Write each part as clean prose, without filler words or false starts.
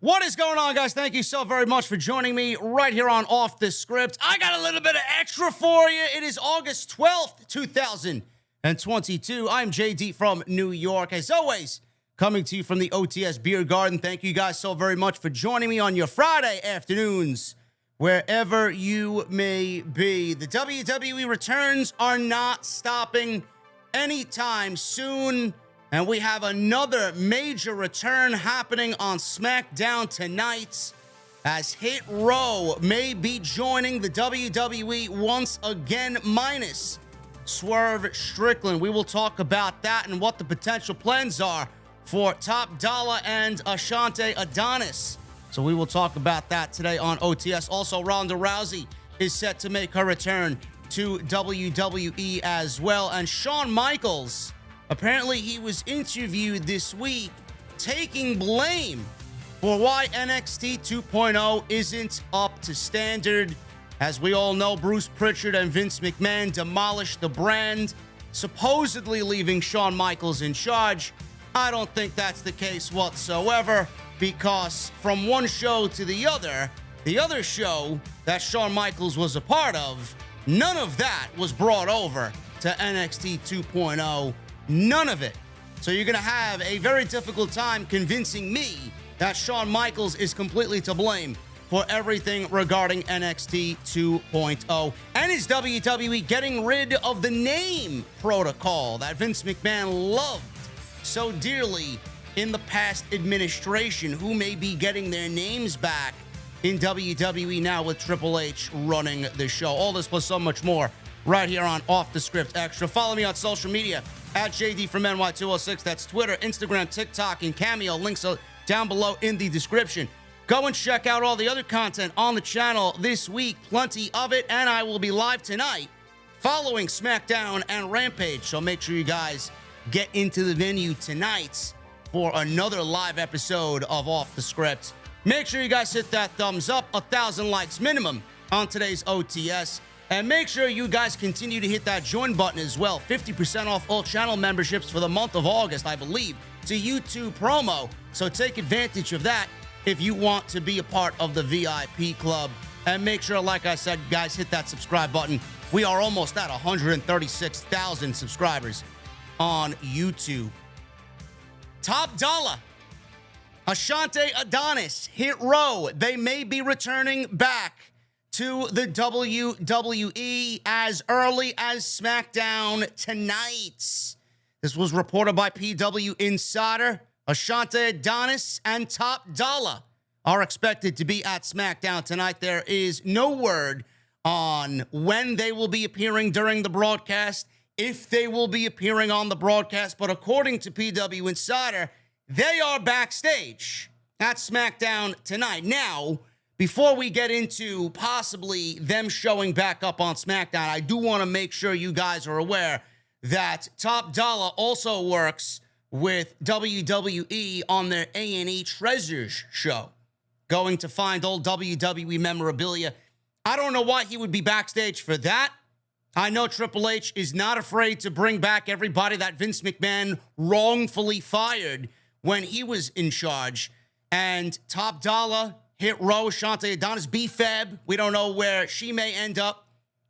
What is going on, guys? Thank you so very much for joining me right here on Off the Script. I got a little bit of extra for you. It is August 12th, 2022. I'm JD from New York. As always, coming to you from the OTS Beer Garden. Thank you guys so very much for joining me on your Friday afternoons, wherever you may be. The WWE returns are not stopping anytime soon. And we have another major return happening on SmackDown tonight, as Hit Row may be joining the WWE once again, minus Swerve Strickland. We will talk about that and what the potential plans are for Top Dolla and Ashante Adonis. So we will talk about that today on OTS. Also, Ronda Rousey is set to make her return to WWE as well. And Shawn Michaels, apparently he was interviewed this week taking blame for why NXT 2.0 isn't up to standard. As we all know, Bruce Prichard and Vince McMahon demolished the brand, supposedly leaving Shawn Michaels in charge. I don't think that's the case whatsoever, because from one show to the other show that Shawn Michaels was a part of, none of that was brought over to NXT 2.0. None of it. So you're going to have a very difficult time convincing me that Shawn Michaels is completely to blame for everything regarding NXT 2.0. And is WWE getting rid of the name protocol that Vince McMahon loved so dearly in the past administration? Who may be getting their names back in WWE now with Triple H running the show? All this plus so much more right here on Off the Script Extra. Follow me on social media at JDfromNY206. That's Twitter, Instagram, TikTok, and Cameo. Links are down below in the description. Go and check out all the other content on the channel this week. Plenty of it. And I will be live tonight following SmackDown and Rampage. So make sure you guys get into the venue tonight for another live episode of Off the Script. Make sure you guys hit that thumbs up. 1,000 likes minimum on today's OTS. And make sure you guys continue to hit that join button as well. 50% off all channel memberships for the month of August, I believe, to YouTube promo. So take advantage of that if you want to be a part of the VIP club. And make sure, like I said, guys, hit that subscribe button. We are almost at 136,000 subscribers on YouTube. Top Dolla, Ashante Adonis, Hit Row, they may be returning back to the WWE as early as SmackDown tonight. This was reported by PW Insider. Ashante Adonis and Top Dolla are expected to be at SmackDown tonight. There is no word on when they will be appearing during the broadcast, if they will be appearing on the broadcast, but according to PW Insider, they are backstage at SmackDown tonight. Now, before we get into possibly them showing back up on SmackDown, I do want to make sure you guys are aware that Top Dolla also works with WWE on their A&E Treasures show, going to find old WWE memorabilia. I don't know why he would be backstage for that. I know Triple H is not afraid to bring back everybody that Vince McMahon wrongfully fired when he was in charge. And Top Dolla, Hit Row, Ashante Adonis, B-Fab, we don't know where she may end up.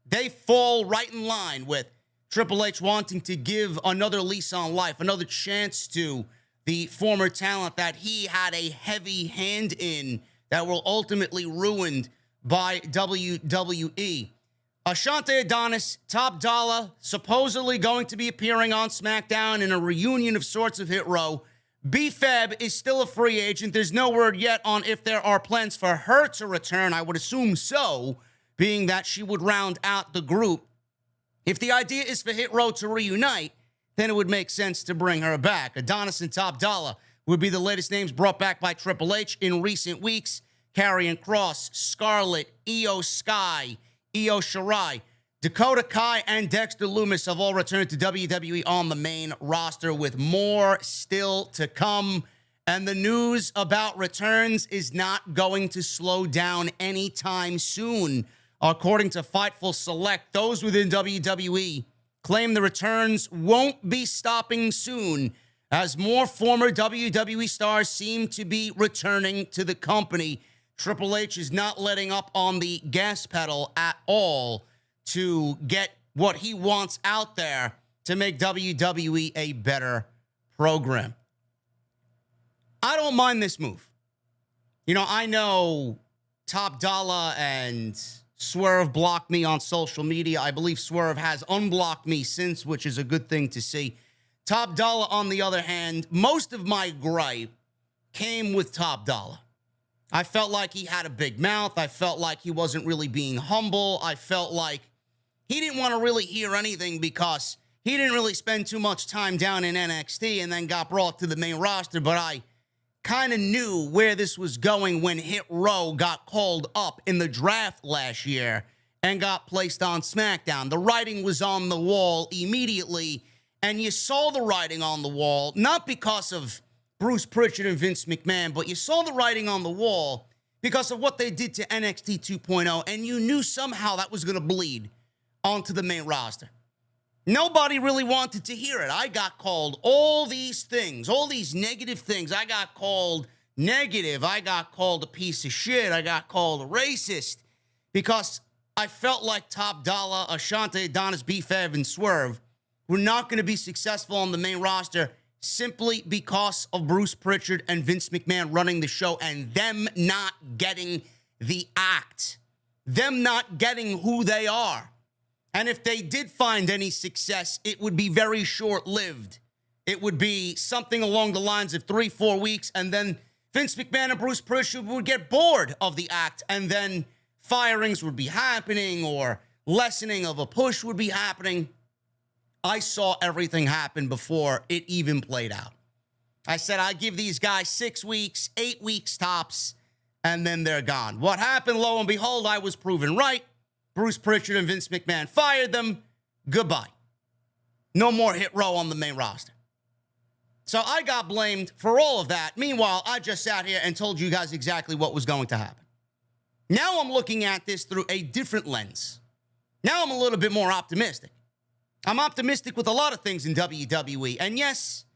They fall right in line with Triple H wanting to give another lease on life, another chance to the former talent that he had a heavy hand in that were ultimately ruined by WWE. Ashante Adonis, Top Dolla, supposedly going to be appearing on SmackDown in a reunion of sorts of Hit Row. B-Fab is still a free agent. There's no word yet on if there are plans for her to return. I would assume so, being that she would round out the group. If the idea is for Hit Row to reunite, then it would make sense to bring her back. Adonis and Top Dolla would be the latest names brought back by Triple H in recent weeks. Karrion Kross, Scarlett, IYO SKY, Io Shirai, Dakota Kai, and Dexter Lumis have all returned to WWE on the main roster, with more still to come. And the news about returns is not going to slow down anytime soon. According to Fightful Select, those within WWE claim the returns won't be stopping soon, As more former WWE stars seem to be returning to the company, Triple H is not letting up on the gas pedal at all to get what he wants out there to make WWE a better program. I don't mind this move. You know, I know Top Dolla and Swerve blocked me on social media. I believe Swerve has unblocked me since, which is a good thing to see. Top Dolla, on the other hand, most of my gripe came with Top Dolla. I felt like he had a big mouth. I felt like he wasn't really being humble. I felt like he didn't want to really hear anything because he didn't really spend too much time down in NXT and then got brought to the main roster. But I kind of knew where this was going when Hit Row got called up in the draft last year and got placed on SmackDown. The writing was on the wall immediately, and you saw the writing on the wall, not because of Bruce Prichard and Vince McMahon, but you saw the writing on the wall because of what they did to NXT 2.0, and you knew somehow that was going to bleed onto the main roster. Nobody really wanted to hear it. I got called all these things, all these negative things. I got called negative. I got called a piece of shit. I got called a racist because I felt like Top Dolla, Ashante Adonis, B-Fab, and Swerve were not going to be successful on the main roster simply because of Bruce Prichard and Vince McMahon running the show and them not getting the act, them not getting who they are. And if they did find any success, it would be very short-lived. It would be something along the lines of 3-4 weeks, and then Vince McMahon and Bruce Prichard would get bored of the act, and then firings would be happening or lessening of a push would be happening. I saw everything happen before it even played out. I said, I give these guys 6 weeks, 8 weeks tops, and then they're gone. What happened, lo and behold, I was proven right. Bruce Prichard and Vince McMahon fired them. Goodbye. No more Hit Row on the main roster. So I got blamed for all of that. Meanwhile, I just sat here and told you guys exactly what was going to happen. Now I'm looking at this through a different lens. Now I'm a little bit more optimistic. I'm optimistic with a lot of things in WWE. And yes,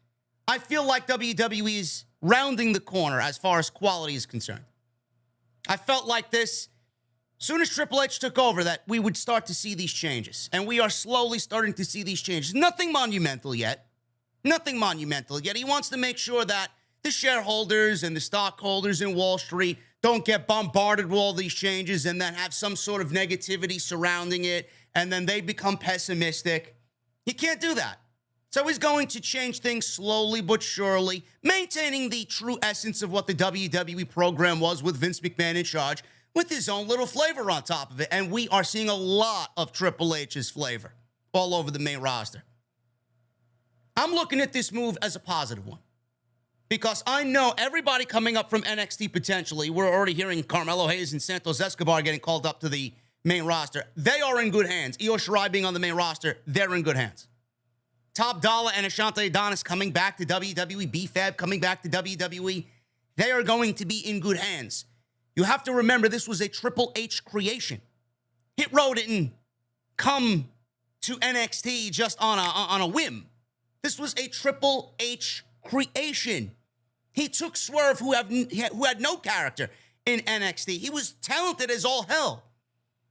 I feel like WWE is rounding the corner as far as quality is concerned. I felt like this, as soon as Triple H took over, that we would start to see these changes. And we are slowly starting to see these changes. Nothing monumental yet. Nothing monumental yet. He wants to make sure that the shareholders and the stockholders in Wall Street don't get bombarded with all these changes and then have some sort of negativity surrounding it, and then they become pessimistic. He can't do that. So he's going to change things slowly but surely, maintaining the true essence of what the WWE program was with Vince McMahon in charge, with his own little flavor on top of it. And we are seeing a lot of Triple H's flavor all over the main roster. I'm looking at this move as a positive one because I know everybody coming up from NXT potentially, we're already hearing Carmelo Hayes and Santos Escobar getting called up to the main roster. They are in good hands. Io Shirai being on the main roster, they're in good hands. Top Dolla and Ashante Adonis coming back to WWE, B-Fab coming back to WWE, they are going to be in good hands. You have to remember this was a Triple H creation. Hit Row didn't come to NXT just on a whim. This was a Triple H creation. He took Swerve, who had no character in NXT. He was talented as all hell.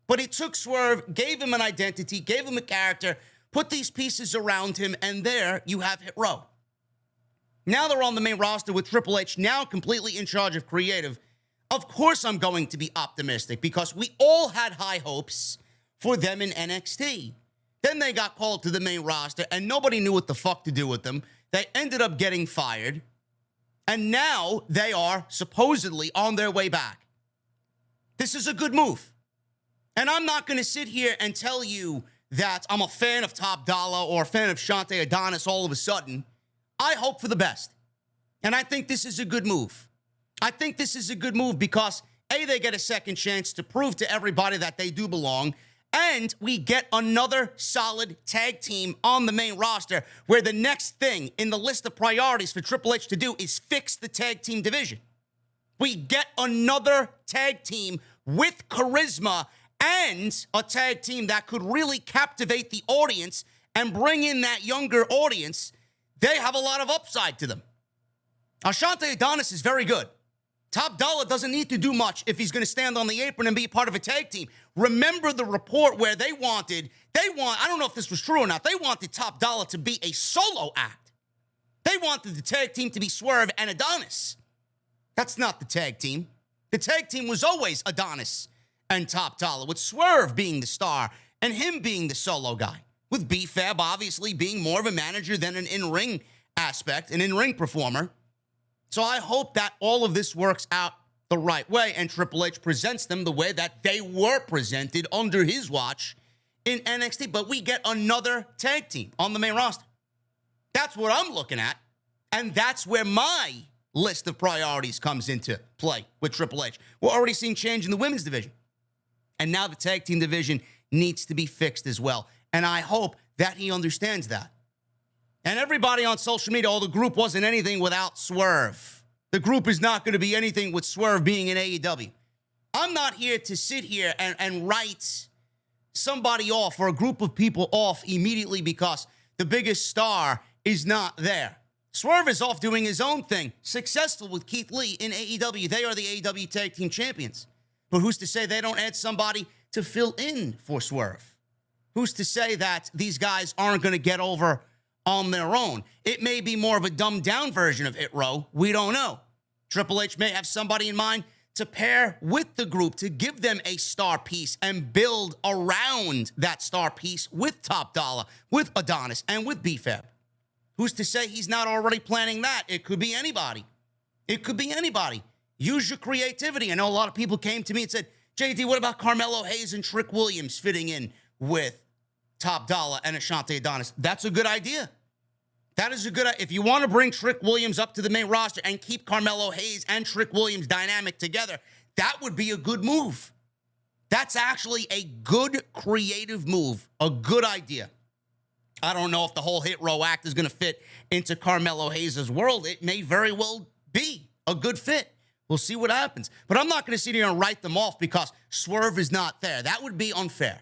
But he took Swerve, gave him an identity, gave him a character, put these pieces around him, and there you have Hit Row. Now they're on the main roster with Triple H now completely in charge of creative. Of course I'm going to be optimistic because we all had high hopes for them in NXT. Then they got called to the main roster and nobody knew what the fuck to do with them. They ended up getting fired. And now they are supposedly on their way back. This is a good move. And I'm not going to sit here and tell you that I'm a fan of Top Dolla or a fan of Ashante Adonis all of a sudden. I hope for the best. And I think this is a good move. I think this is a good move because, A, they get a second chance to prove to everybody that they do belong, and we get another solid tag team on the main roster where the next thing in the list of priorities for Triple H to do is fix the tag team division. We get another tag team with charisma and a tag team that could really captivate the audience and bring in that younger audience they have a lot of upside to them. Ashante Adonis is very good. Top Dolla doesn't need to do much if he's going to stand on the apron and be part of a tag team. Remember the report where I don't know if this was true or not, they wanted Top Dolla to be a solo act. They wanted the tag team to be Swerve and Adonis. That's not the tag team. The tag team was always Adonis and Top Dolla, with Swerve being the star and him being the solo guy, with B-Fab obviously being more of a manager than an in-ring aspect, an in-ring performer. So I hope that all of this works out the right way and Triple H presents them the way that they were presented under his watch in NXT. But we get another tag team on the main roster. That's what I'm looking at. And that's where my list of priorities comes into play with Triple H. We're already seeing change in the women's division. And now the tag team division needs to be fixed as well. And I hope that he understands that. And everybody on social media, the group wasn't anything without Swerve. The group is not going to be anything with Swerve being in AEW. I'm not here to sit here and write somebody off or a group of people off immediately because the biggest star is not there. Swerve is off doing his own thing, successful with Keith Lee in AEW. They are the AEW Tag Team Champions. But who's to say they don't add somebody to fill in for Swerve? Who's to say that these guys aren't going to get over on their own? It may be more of a dumbed-down version of Hit Row. We don't know. Triple H may have somebody in mind to pair with the group to give them a star piece and build around that star piece with Top Dolla, with Adonis, and with B-Fab. Who's to say he's not already planning that? It could be anybody. It could be anybody. Use your creativity. I know a lot of people came to me and said, JD, what about Carmelo Hayes and Trick Williams fitting in with Top Dolla and Ashante Adonis? That's a good idea. That is a good idea. If you want to bring Trick Williams up to the main roster and keep Carmelo Hayes and Trick Williams dynamic together, that would be a good move. That's actually a good creative move, a good idea. I don't know if the whole Hit Row act is going to fit into Carmelo Hayes' world. It may very well be a good fit. We'll see what happens. But I'm not going to sit here and write them off because Swerve is not there. That would be unfair.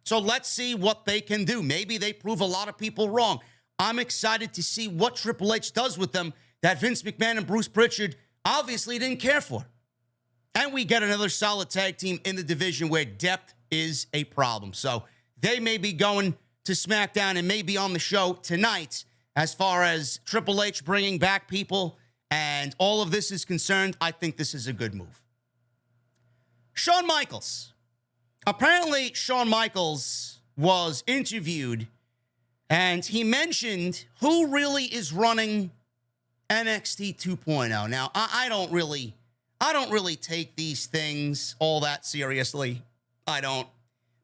So let's see what they can do. Maybe they prove a lot of people wrong. I'm excited to see what Triple H does with them that Vince McMahon and Bruce Prichard obviously didn't care for. And we get another solid tag team in the division where depth is a problem. So they may be going to SmackDown and may be on the show tonight as far as Triple H bringing back people and all of this is concerned. I think this is a good move. Shawn Michaels. Apparently, Shawn Michaels was interviewed and he mentioned who really is running NXT 2.0. Now, I don't really take these things all that seriously. I don't.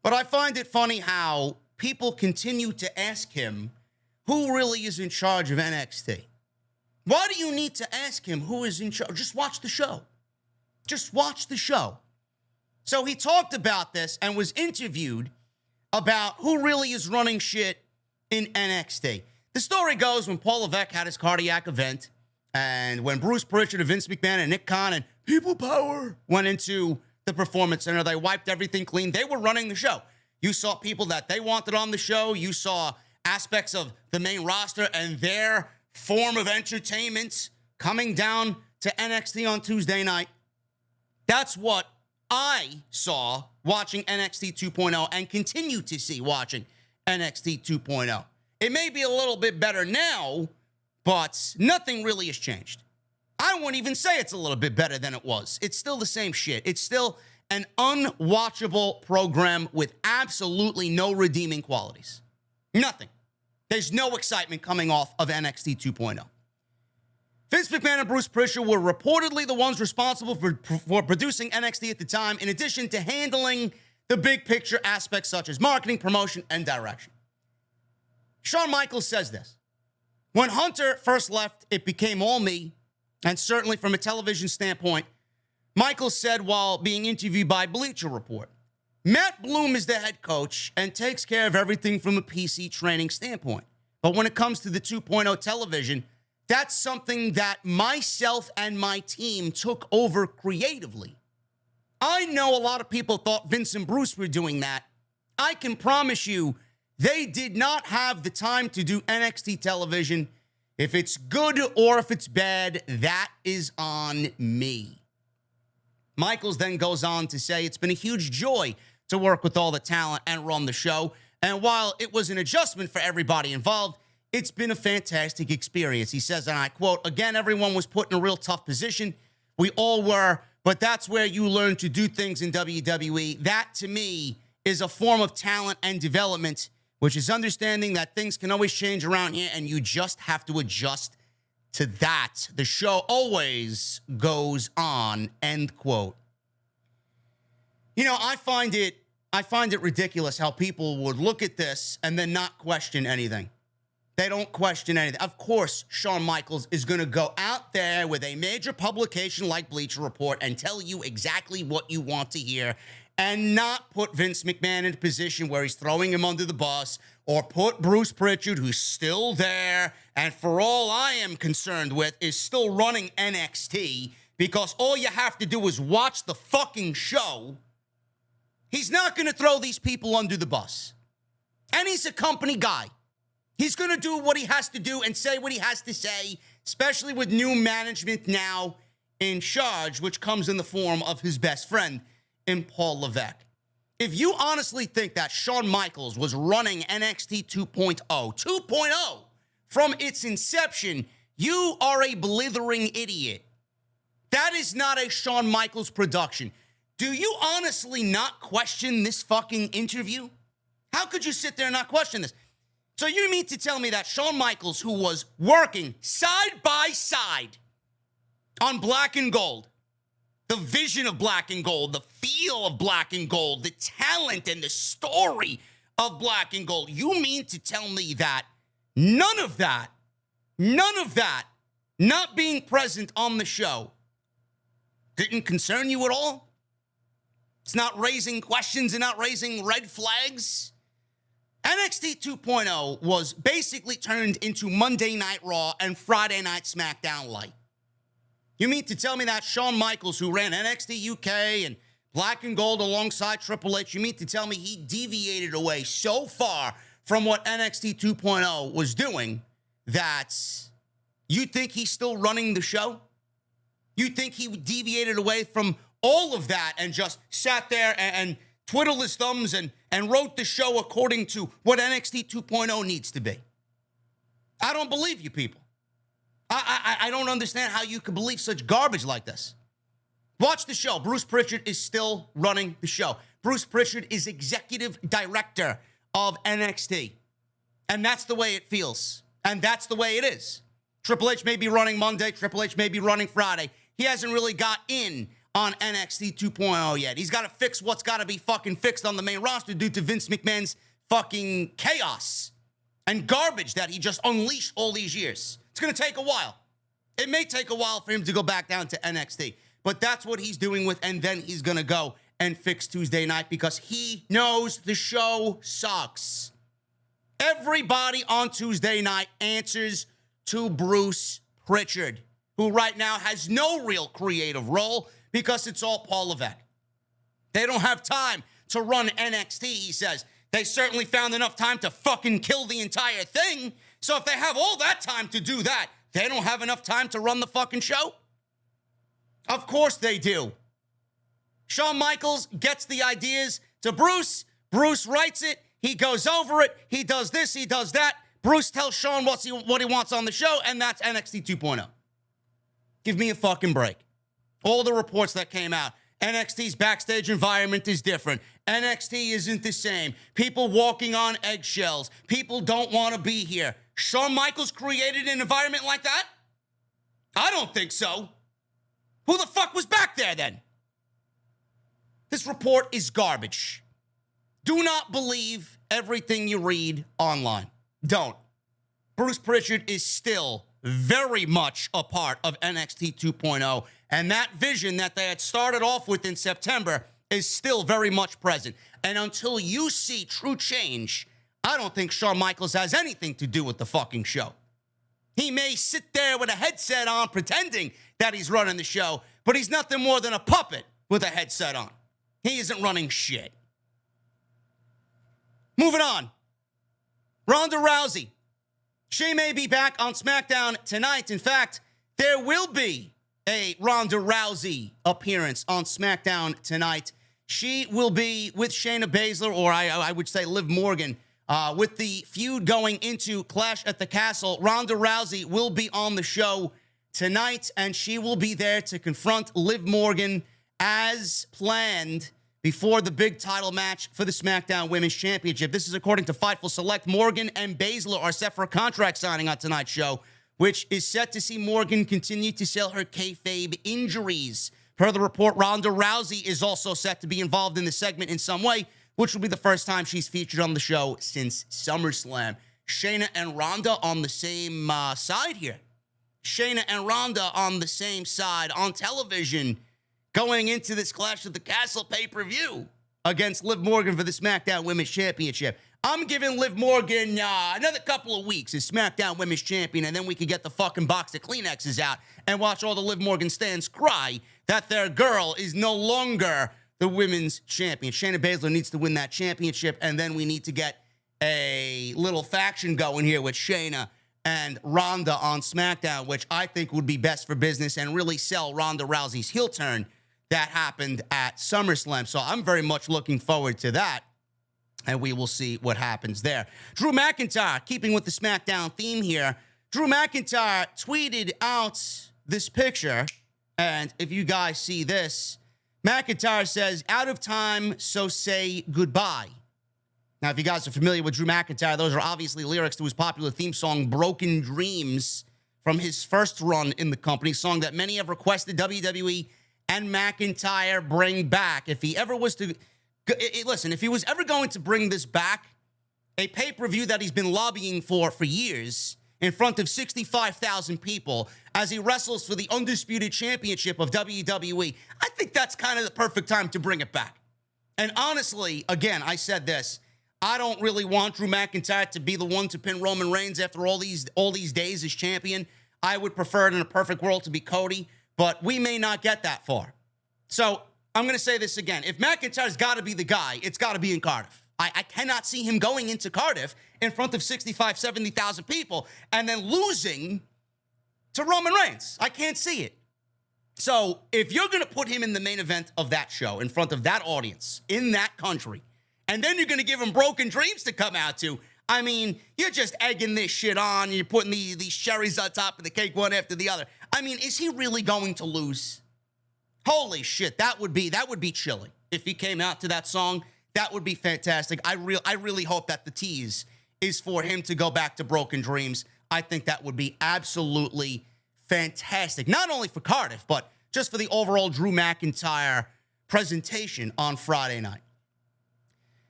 But I find it funny how people continue to ask him who really is in charge of NXT. Why do you need to ask him who is in charge? Just watch the show. Just watch the show. So he talked about this and was interviewed about who really is running shit in NXT. The story goes when Paul Levesque had his cardiac event and when Bruce Prichard and Vince McMahon and Nick Khan and People Power went into the Performance Center, they wiped everything clean. They were running the show. You saw people that they wanted on the show. You saw aspects of the main roster and their form of entertainment coming down to NXT on Tuesday night. That's what I saw watching NXT 2.0 and continue to see watching NXT 2.0. It may be a little bit better now, but nothing really has changed. I wouldn't even say it's a little bit better than it was. It's still the same shit. It's still an unwatchable program with absolutely no redeeming qualities. Nothing. There's no excitement coming off of NXT 2.0. Vince McMahon and Bruce Prichard were reportedly the ones responsible for producing NXT at the time, in addition to handling the big picture aspects such as marketing, promotion, and direction. Shawn Michaels says this. When Hunter first left, it became all me, and certainly from a television standpoint, Michaels said while being interviewed by Bleacher Report, Matt Bloom is the head coach and takes care of everything from a PC training standpoint. But when it comes to the 2.0 television, that's something that myself and my team took over creatively. I know a lot of people thought Vince and Bruce were doing that. I can promise you they did not have the time to do NXT television If it's good or if it's bad, that is on me. Michaels then goes on to say it's been a huge joy to work with all the talent and run the show. And while it was an adjustment for everybody involved, it's been a fantastic experience. He says, and I quote, again, everyone was put in a real tough position. We all were, but that's where you learn to do things in WWE. That, to me, is a form of talent and development, which is understanding that things can always change around here, and you just have to adjust to that. The show always goes on, end quote. You know, I find it ridiculous how people would look at this and then not question anything. They don't question anything. Of course, Shawn Michaels is going to go out there with a major publication like Bleacher Report and tell you exactly what you want to hear and not put Vince McMahon in a position where he's throwing him under the bus, or put Bruce Prichard, who's still there, and for all I am concerned with, is still running NXT, because all you have to do is watch the fucking show. He's not going to throw these people under the bus. And he's a company guy. He's going to do what he has to do and say what he has to say, especially with new management now in charge, which comes in the form of his best friend, in Paul Levesque. If you honestly think that Shawn Michaels was running NXT 2.0 from its inception, you are a blithering idiot. That is not a Shawn Michaels production. Do you honestly not question this fucking interview? How could you sit there and not question this? So you mean to tell me that Shawn Michaels, who was working side by side on Black and Gold, the vision of Black and Gold, the feel of Black and Gold, the talent and the story of Black and Gold, you mean to tell me that none of that, not being present on the show, didn't concern you at all? It's not raising questions and not raising red flags? NXT 2.0 was basically turned into Monday Night Raw and Friday Night SmackDown light. You mean to tell me that Shawn Michaels, who ran NXT UK and Black and Gold alongside Triple H, you mean to tell me he deviated away so far from what NXT 2.0 was doing that you think he's still running the show? You think he deviated away from all of that and just sat there and twiddled his thumbs and wrote the show according to what NXT 2.0 needs to be? I don't believe you people. I don't understand how you could believe such garbage like this. Watch the show. Bruce Prichard is still running the show. Bruce Prichard is executive director of NXT. And that's the way it feels. And that's the way it is. Triple H may be running Monday. Triple H may be running Friday. He hasn't really got in on NXT 2.0 yet. He's got to fix what's got to be fucking fixed on the main roster due to Vince McMahon's fucking chaos and garbage that he just unleashed all these years. It's going to take a while. It may take a while for him to go back down to NXT, but that's what he's doing with, and then he's going to go and fix Tuesday night because he knows the show sucks. Everybody on Tuesday night answers to Bruce Prichard, who right now has no real creative role because it's all Paul Levesque. They don't have time to run NXT, he says. They certainly found enough time to fucking kill the entire thing. So if they have all that time to do that, they don't have enough time to run the fucking show? Of course they do. Shawn Michaels gets the ideas to Bruce. Bruce writes it. He goes over it. He does this. He does that. Bruce tells Shawn what he wants on the show, and that's NXT 2.0. Give me a fucking break. All the reports that came out. NXT's backstage environment is different. NXT isn't the same. People walking on eggshells. People don't want to be here. Shawn Michaels created an environment like that? I don't think so. Who the fuck was back there then? This report is garbage. Do not believe everything you read online. Don't. Bruce Prichard is still very much a part of NXT 2.0, and that vision that they had started off with in September is still very much present. And until you see true change, I don't think Shawn Michaels has anything to do with the fucking show. He may sit there with a headset on pretending that he's running the show, but he's nothing more than a puppet with a headset on. He isn't running shit. Moving on. Ronda Rousey She may be back on SmackDown tonight. In fact, there will be a Ronda Rousey appearance on SmackDown tonight. She will be with Shayna Baszler, or I would say Liv Morgan, with the feud going into Clash at the Castle. Ronda Rousey will be on the show tonight, and she will be there to confront Liv Morgan as planned before the big title match for the SmackDown Women's Championship. This is according to Fightful Select. Morgan and Baszler are set for a contract signing on tonight's show, which is set to see Morgan continue to sell her kayfabe injuries. Per the report, Ronda Rousey is also set to be involved in the segment in some way, which will be the first time she's featured on the show since SummerSlam. Shayna and Ronda on the same side here. Shayna and Ronda on the same side on television going into this Clash at the Castle pay-per-view against Liv Morgan for the SmackDown Women's Championship. I'm giving Liv Morgan another couple of weeks as SmackDown Women's Champion, and then we could get the fucking box of Kleenexes out and watch all the Liv Morgan stans cry that their girl is no longer the Women's Champion. Shayna Baszler needs to win that championship, and then we need to get a little faction going here with Shayna and Ronda on SmackDown, which I think would be best for business and really sell Ronda Rousey's heel turn that happened at SummerSlam. So I'm very much looking forward to that, and we will see what happens there. Drew McIntyre, keeping with the SmackDown theme here, Drew McIntyre tweeted out this picture, and if you guys see this, McIntyre says, "Out of time, so say goodbye." Now, if you guys are familiar with Drew McIntyre, those are obviously lyrics to his popular theme song, Broken Dreams, from his first run in the company, a song that many have requested WWE and McIntyre bring back. If he ever was to, listen, if he was ever going to bring this back, a pay-per-view that he's been lobbying for years, in front of 65,000 people, as he wrestles for the undisputed championship of WWE, I think that's kind of the perfect time to bring it back. And honestly, again, I said this, I don't really want Drew McIntyre to be the one to pin Roman Reigns after all these days as champion. I would prefer it in a perfect world to be Cody, but we may not get that far. So I'm going to say this again. If McIntyre's got to be the guy, it's got to be in Cardiff. I cannot see him going into Cardiff in front of 65, 70,000 people and then losing to Roman Reigns. I can't see it. So if you're going to put him in the main event of that show in front of that audience in that country, and then you're going to give him Broken Dreams to come out to, I mean, you're just egging this shit on. You're putting these cherries on top of the cake one after the other. I mean, is he really going to lose? Holy shit, that would be chilling. If he came out to that song, that would be fantastic. I really hope that the tease is for him to go back to Broken Dreams. I think that would be absolutely fantastic. Not only for Cardiff, but just for the overall Drew McIntyre presentation on Friday night.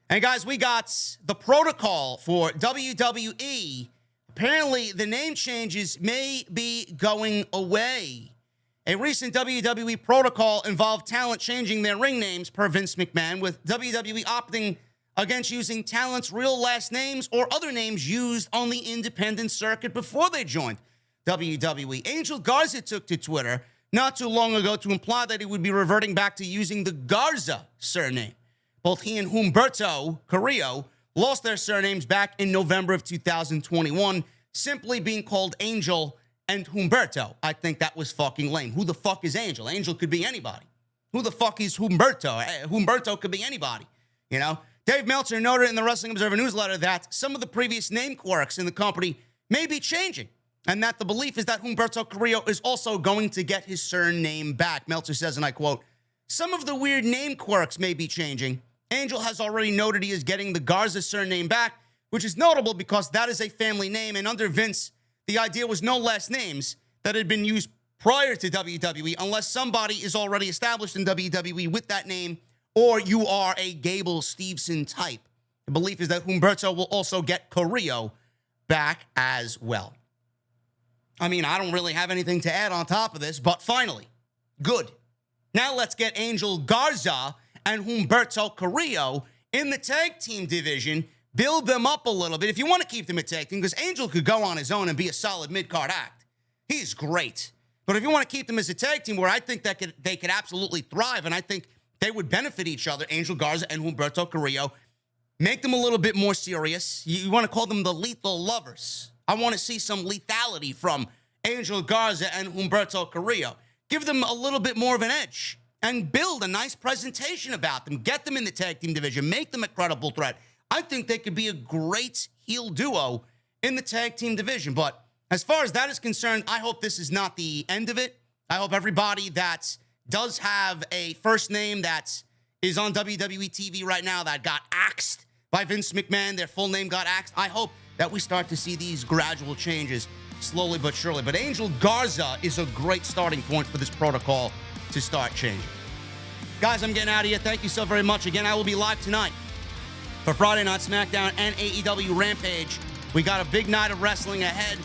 And guys, we got the protocol for WWE. Apparently, the name changes may be going away. A recent WWE protocol involved talent changing their ring names per Vince McMahon, with WWE opting against using talent's real last names or other names used on the independent circuit before they joined WWE. Angel Garza took to Twitter not too long ago to imply that he would be reverting back to using the Garza surname. Both he and Humberto Carrillo lost their surnames back in November of 2021, simply being called Angel and Humberto. I think that was fucking lame. Who the fuck is Angel? Angel could be anybody. Who the fuck is Humberto? Humberto could be anybody, you know? Dave Meltzer noted in the Wrestling Observer newsletter that some of the previous name quirks in the company may be changing, and that the belief is that Humberto Carrillo is also going to get his surname back. Meltzer says, and I quote, "Some of the weird name quirks may be changing. Angel has already noted he is getting the Garza surname back, which is notable because that is a family name, and under Vince, the idea was no last names that had been used prior to WWE unless somebody is already established in WWE with that name or you are a Gable Steveson type. The belief is that Humberto will also get Carrillo back as well." I mean, I don't really have anything to add on top of this, but finally, good. Now let's get Angel Garza and Humberto Carrillo in the tag team division, build them up a little bit if you want to keep them a tag team, because Angel could go on his own and be a solid mid-card act. He's great. But if you want to keep them as a tag team, where I think that they could absolutely thrive, and I think they would benefit each other, Angel Garza and Humberto Carrillo, make them a little bit more serious. You want to call them the Lethal Lovers. I want to see some lethality from Angel Garza and Humberto Carrillo. Give them a little bit more of an edge and build a nice presentation about them. Get them in the tag team division. Make them a credible threat. I think they could be a great heel duo in the tag team division. But as far as that is concerned, I hope this is not the end of it. I hope everybody that does have a first name that is on WWE TV right now that got axed by Vince McMahon, their full name got axed, I hope that we start to see these gradual changes slowly but surely. But Angel Garza is a great starting point for this protocol to start changing. Guys, I'm getting out of here. Thank you so very much. Again, I will be live tonight for Friday Night SmackDown and AEW Rampage. We got a big night of wrestling ahead.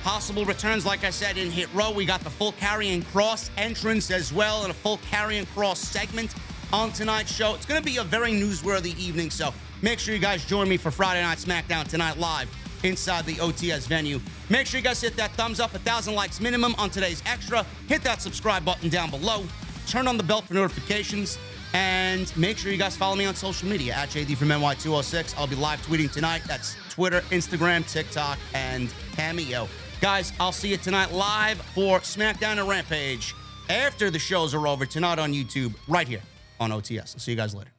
Possible returns, like I said, in Hit Row. We got the full Karrion Kross entrance as well, and a full Karrion Kross segment on tonight's show. It's going to be a very newsworthy evening, so make sure you guys join me for Friday Night SmackDown tonight live inside the OTS venue. Make sure you guys hit that thumbs up, 1,000 likes minimum on today's extra. Hit that subscribe button down below. Turn on the bell for notifications. And make sure you guys follow me on social media at JDfromNY206. I'll be live tweeting tonight. That's Twitter, Instagram, TikTok, and Cameo. Guys, I'll see you tonight live for SmackDown and Rampage after the shows are over tonight on YouTube, right here on OTS. I'll see you guys later.